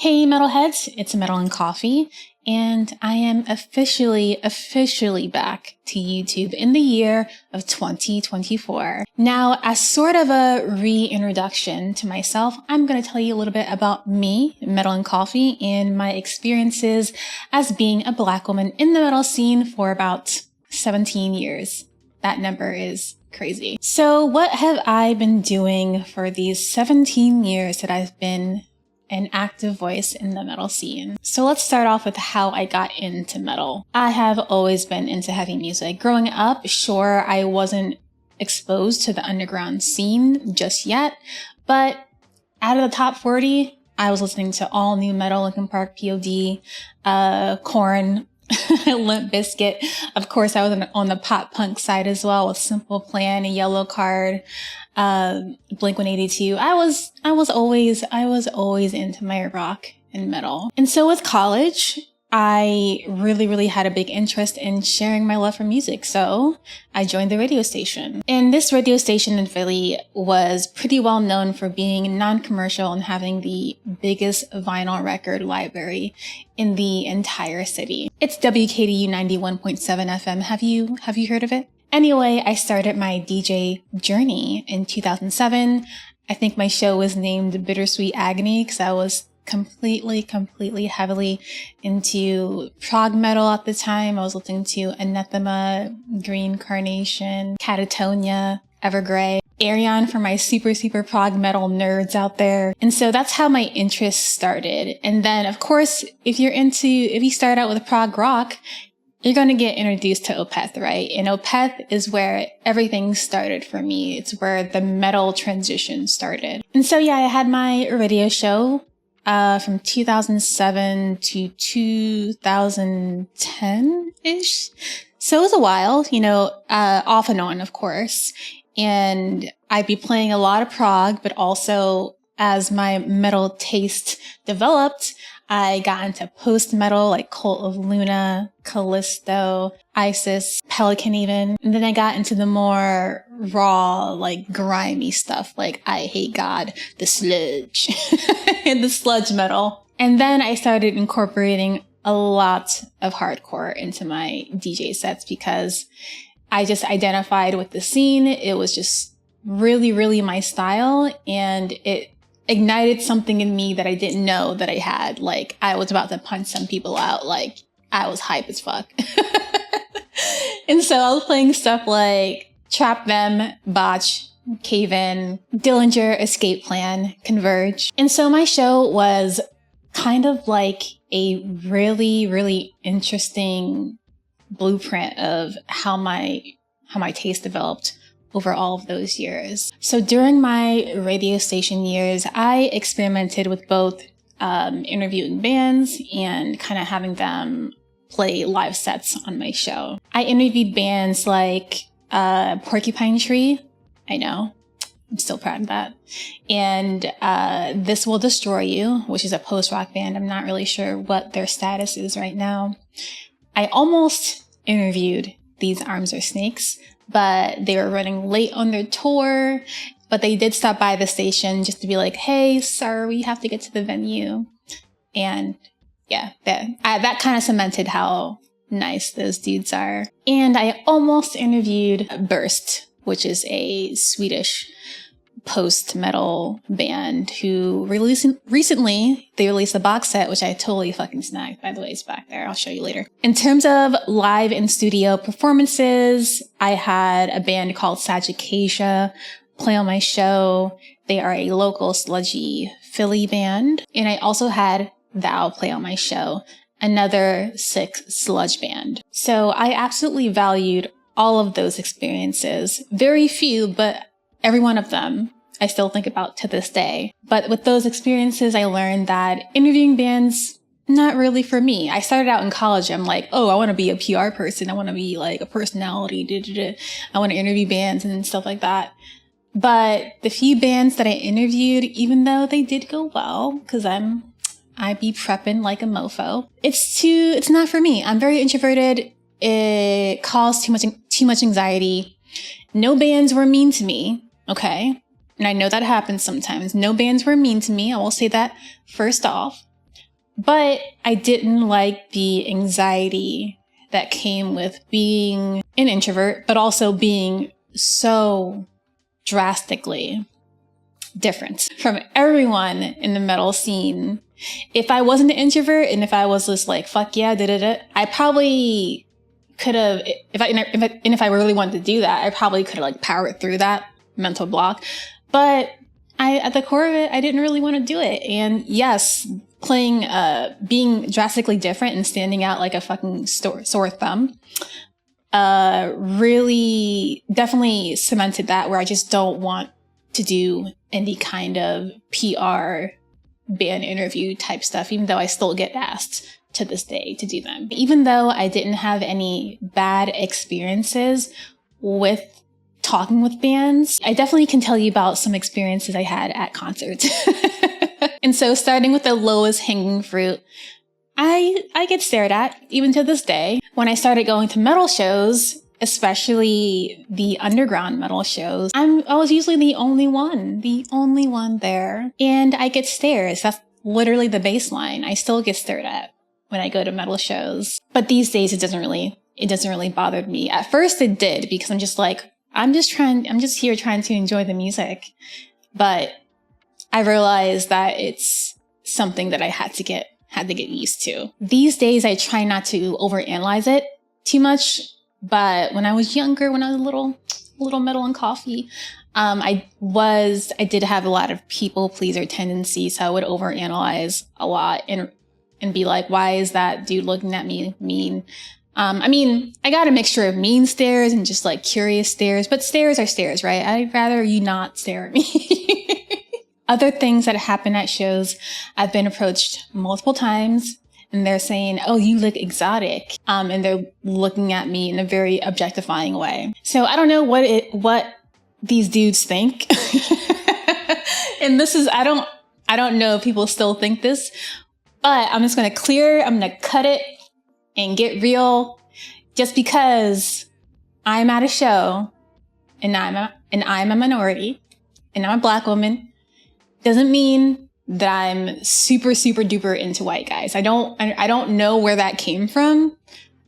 Hey metalheads, it's Metal and Coffee, and I am officially back to YouTube in the year of 2024. Now, as sort of a reintroduction to myself, I'm going to tell you a little bit about me, Metal and Coffee, and my experiences as being a Black woman in the metal scene for about 17 years. That number is crazy. So what have I been doing for these 17 years that I've been an active voice in the metal scene? So let's start off with how I got into metal. I have always been into heavy music. Growing up, sure, I wasn't exposed to the underground scene just yet, but out of the top 40, I was listening to all new metal, Linkin Park, POD, Korn, Limp Bizkit. Of course, I was on the pop punk side as well with Simple Plan, Yellow Card, Blink-182. I was always into my rock and metal. And so with college, I really had a big interest in sharing my love for music. So I joined the radio station. And this radio station in Philly was pretty well known for being non-commercial and having the biggest vinyl record library in the entire city. It's WKDU 91.7 FM. Have you heard of it? Anyway, I started my DJ journey in 2007. I think my show was named Bittersweet Agony because I was completely heavily into prog metal at the time. I was listening to Anathema, Green Carnation, Catatonia, Evergrey, Ayreon for my super prog metal nerds out there. And so that's how my interest started. And then of course, if you start out with prog rock, you're going to get introduced to Opeth, right? And Opeth is where everything started for me. It's where the metal transition started. And so yeah, I had my radio show from 2007 to 2010-ish. So it was a while, off and on, of course. And I'd be playing a lot of prog, but also as my metal taste developed, I got into post-metal like Cult of Luna, Callisto, Isis, Pelican even. And then I got into the more raw, like grimy stuff like I Hate God, The Sludge, and the sludge metal. And then I started incorporating a lot of hardcore into my DJ sets because I just identified with the scene. It was just really my style, and it ignited something in me that I didn't know that I had. Like, I was about to punch some people out. Like, I was hype as fuck. And so I was playing stuff like Trap Them, Botch, Cave In, Dillinger, Escape Plan, Converge. And so my show was kind of like a really interesting blueprint of how my taste developed over all of those years. So during my radio station years, I experimented with both interviewing bands and kind of having them play live sets on my show. I interviewed bands like Porcupine Tree. I know, I'm still proud of that. And This Will Destroy You, which is a post-rock band. I'm not really sure what their status is right now. I almost interviewed These Arms Are Snakes, but they were running late on their tour. But they did stop by the station just to be like, hey, sir, we have to get to the venue. And yeah, that kind of cemented how nice those dudes are. And I almost interviewed Burst, which is a Swedish post-metal band who recently they released a box set, which I totally fucking snagged. By the way, it's back there. I'll show you later. In terms of live and studio performances, I had a band called Sagicacia play on my show. They are a local sludgy Philly band. And I also had Thou play on my show, another sick sludge band. So I absolutely valued all of those experiences. Very few, but every one of them I still think about to this day. But with those experiences, I learned that interviewing bands, not really for me. I started out in college. I'm like, oh, I want to be a PR person. I want to be like a personality. I want to interview bands and stuff like that. But the few bands that I interviewed, even though they did go well, because I be prepping like a mofo, it's not for me. I'm very introverted. It caused too much anxiety. No bands were mean to me. Okay. And I know that happens sometimes. No bands were mean to me. I will say that first off. But I didn't like the anxiety that came with being an introvert, but also being so drastically different from everyone in the metal scene. If I wasn't an introvert and if I was just like, fuck yeah, I probably could have, if I really wanted to do that, I probably could have like powered through that mental block. But at the core of it, I didn't really want to do it. And yes, being drastically different and standing out like a fucking sore thumb, really definitely cemented that, where I just don't want to do any kind of PR band interview type stuff, even though I still get asked to this day to do them. Even though I didn't have any bad experiences with talking with bands, I definitely can tell you about some experiences I had at concerts. And so starting with the lowest hanging fruit, I get stared at even to this day. When I started going to metal shows, especially the underground metal shows, I was usually the only one there. And I get stares. That's literally the baseline. I still get stared at when I go to metal shows. But these days it doesn't really bother me. At first it did, because I'm just like, I'm just here trying to enjoy the music. But I realized that it's something that I had to get used to. These days I try not to overanalyze it too much. But when I was younger, when I was a little metal and coffee, I did have a lot of people pleaser tendencies. So I would overanalyze a lot and be like, why is that dude looking at me mean? I got a mixture of mean stares and just like curious stares, but stares are stares, right? I'd rather you not stare at me. Other things that happen at shows, I've been approached multiple times and they're saying, oh, you look exotic. And they're looking at me in a very objectifying way. So I don't know what these dudes think. And I don't know if people still think this, but I'm just going to cut it and get real. Just because I'm at a show and I'm a minority and I'm a Black woman doesn't mean that I'm super, super duper into white guys. I don't know where that came from.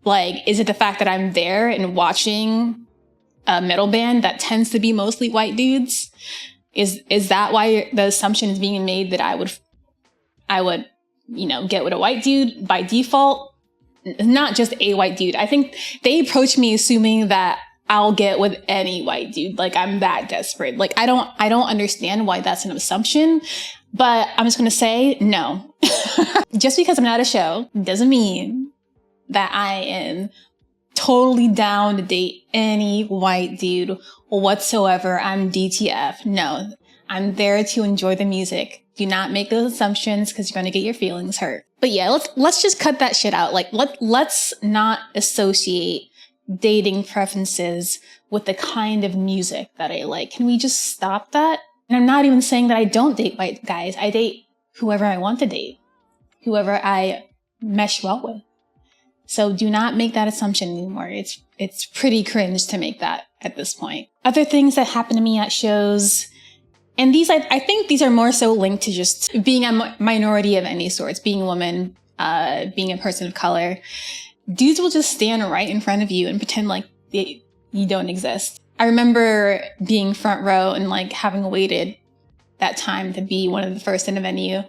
Like, is it the fact that I'm there and watching a metal band that tends to be mostly white dudes? Is that why the assumption is being made that I would, get with a white dude by default? Not just a white dude. I think they approach me assuming that I'll get with any white dude. Like, I'm that desperate. Like, I don't understand why that's an assumption, but I'm just going to say no. Just because I'm at a show doesn't mean that I am totally down to date any white dude whatsoever. I'm DTF. No, I'm there to enjoy the music. Do not make those assumptions because you're going to get your feelings hurt. But yeah, let's just cut that shit out. Like, let's not associate dating preferences with the kind of music that I like. Can we just stop that? And I'm not even saying that I don't date white guys. I date whoever I want to date, whoever I mesh well with. So do not make that assumption anymore. It's pretty cringe to make that at this point. Other things that happen to me at shows, and these, I think these are more so linked to just being a minority of any sorts, being a woman, being a person of color. Dudes will just stand right in front of you and pretend like you don't exist. I remember being front row and like having waited that time to be one of the first in a venue,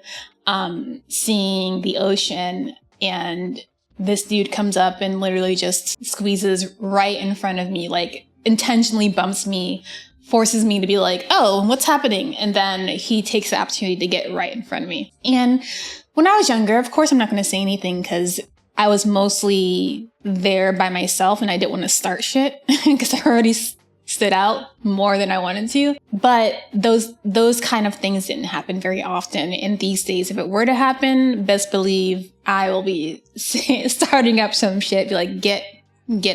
seeing the ocean, and this dude comes up and literally just squeezes right in front of me, like intentionally bumps me, forces me to be like, oh, what's happening? And then he takes the opportunity to get right in front of me. And when I was younger, of course, I'm not going to say anything because I was mostly there by myself and I didn't want to start shit because I already stood out more than I wanted to. But those kind of things didn't happen very often. And these days, if it were to happen, best believe I will be starting up some shit, be like, get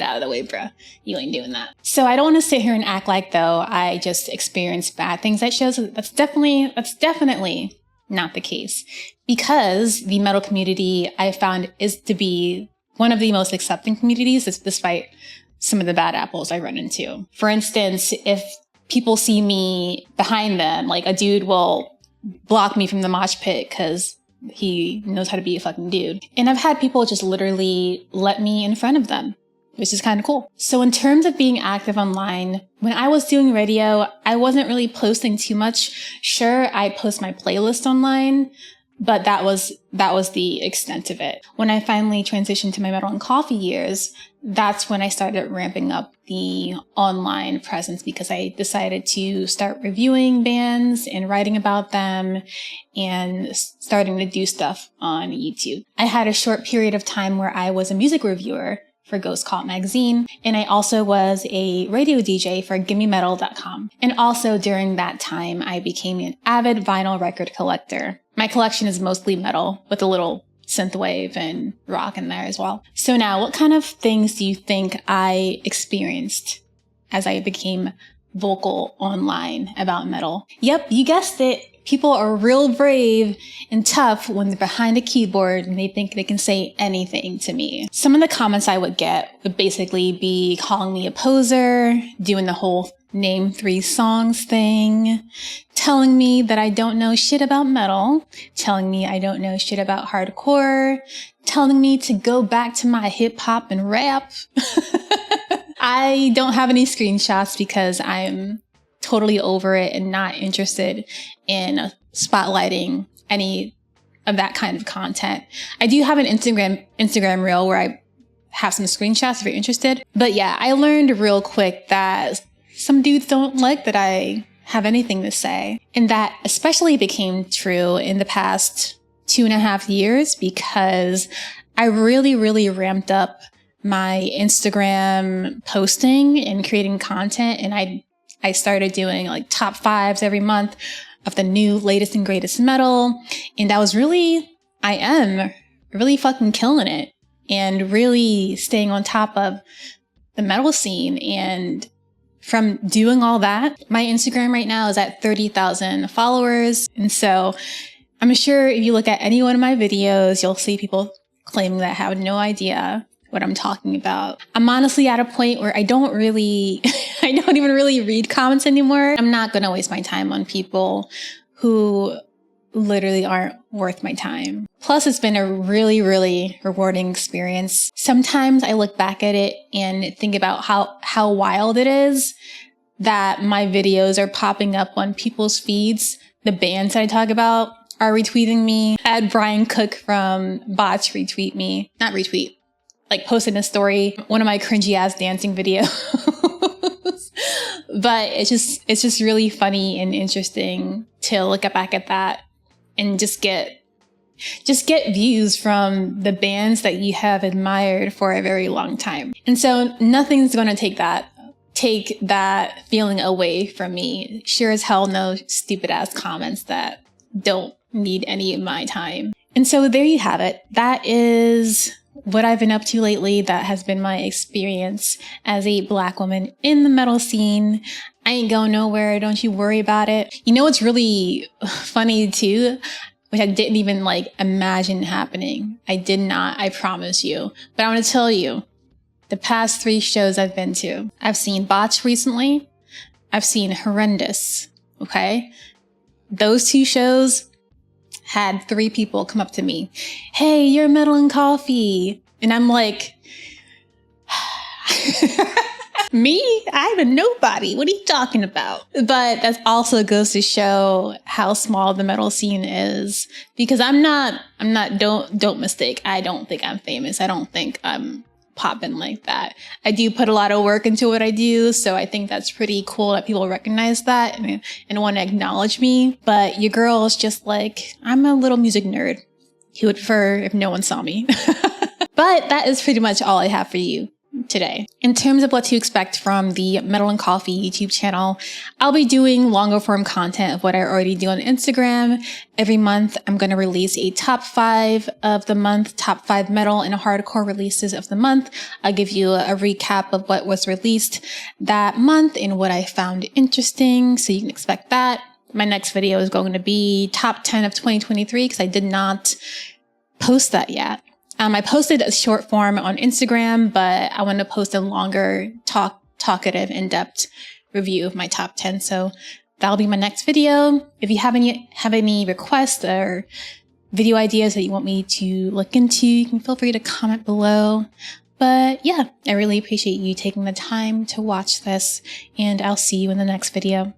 out of the way, bruh. You ain't doing that. So I don't want to sit here and act like though I just experienced bad things at shows. That's definitely not the case, because the metal community I found is to be one of the most accepting communities, despite some of the bad apples I run into. For instance, if people see me behind them, like a dude will block me from the mosh pit because he knows how to be a fucking dude. And I've had people just literally let me in front of them, which is kind of cool. So in terms of being active online, when I was doing radio, I wasn't really posting too much. Sure, I post my playlist online, but that was the extent of it. When I finally transitioned to my Metal and Coffee years, that's when I started ramping up the online presence, because I decided to start reviewing bands and writing about them and starting to do stuff on YouTube. I had a short period of time where I was a music reviewer for Ghost Cult magazine, and I also was a radio DJ for GimmeMetal.com. And also during that time, I became an avid vinyl record collector. My collection is mostly metal with a little synthwave and rock in there as well. So now, what kind of things do you think I experienced as I became vocal online about metal? Yep, you guessed it. People are real brave and tough when they're behind a keyboard and they think they can say anything to me. Some of the comments I would get would basically be calling me a poser, doing the whole name 3 songs thing, telling me that I don't know shit about metal, telling me I don't know shit about hardcore, telling me to go back to my hip hop and rap. I don't have any screenshots because I'm totally over it and not interested in spotlighting any of that kind of content. I do have an Instagram reel where I have some screenshots if you're interested. But yeah, I learned real quick that some dudes don't like that I have anything to say. And that especially became true in the past 2.5 years, because I really ramped up my Instagram posting and creating content. And I started doing like top 5s every month of the new latest and greatest metal. And I am really fucking killing it and really staying on top of the metal scene. And from doing all that, my Instagram right now is at 30,000 followers. And so I'm sure if you look at any one of my videos, you'll see people claiming that I have no idea what I'm talking about. I'm honestly at a point where I don't even really read comments anymore. I'm not going to waste my time on people who literally aren't worth my time. Plus, it's been a really rewarding experience. Sometimes I look back at it and think about how wild it is that my videos are popping up on people's feeds. The bands that I talk about are retweeting me. I had Brian Cook from Bots retweet me. Not retweet. Like posted a story, one of my cringy ass dancing videos. But it's just really funny and interesting to look back at that and just get views from the bands that you have admired for a very long time. And so nothing's going to take that feeling away from me. Sure as hell no stupid ass comments that don't need any of my time. And so there you have it. That is what I've been up to lately. That has been my experience as a Black woman in the metal scene. I ain't going nowhere. Don't you worry about it. You know what's really funny too, which I didn't even imagine happening. I did not, I promise you. But I want to tell you, the past 3 shows I've been to, I've seen Botch recently. I've seen Horrendous. Okay. Those 2 shows had 3 people come up to me. Hey, you're Metal and Coffee. And I'm like, me? I'm a nobody. What are you talking about? But that also goes to show how small the metal scene is, because don't mistake. I don't think I'm famous. I don't think I'm popping like that. I do put a lot of work into what I do. So I think that's pretty cool that people recognize that and want to acknowledge me. But your girl is just I'm a little music nerd who would prefer if no one saw me. But that is pretty much all I have for you today. In terms of what to expect from the Metal and Coffee YouTube channel, I'll be doing longer form content of what I already do on Instagram. Every month, I'm going to release a top 5 of the month, top 5 metal and hardcore releases of the month. I'll give you a recap of what was released that month and what I found interesting, so you can expect that. My next video is going to be top 10 of 2023 because I did not post that yet. I posted a short form on Instagram, but I want to post a longer talkative, in-depth review of my top 10. So that'll be my next video. If you have any requests or video ideas that you want me to look into, you can feel free to comment below. But yeah, I really appreciate you taking the time to watch this, and I'll see you in the next video.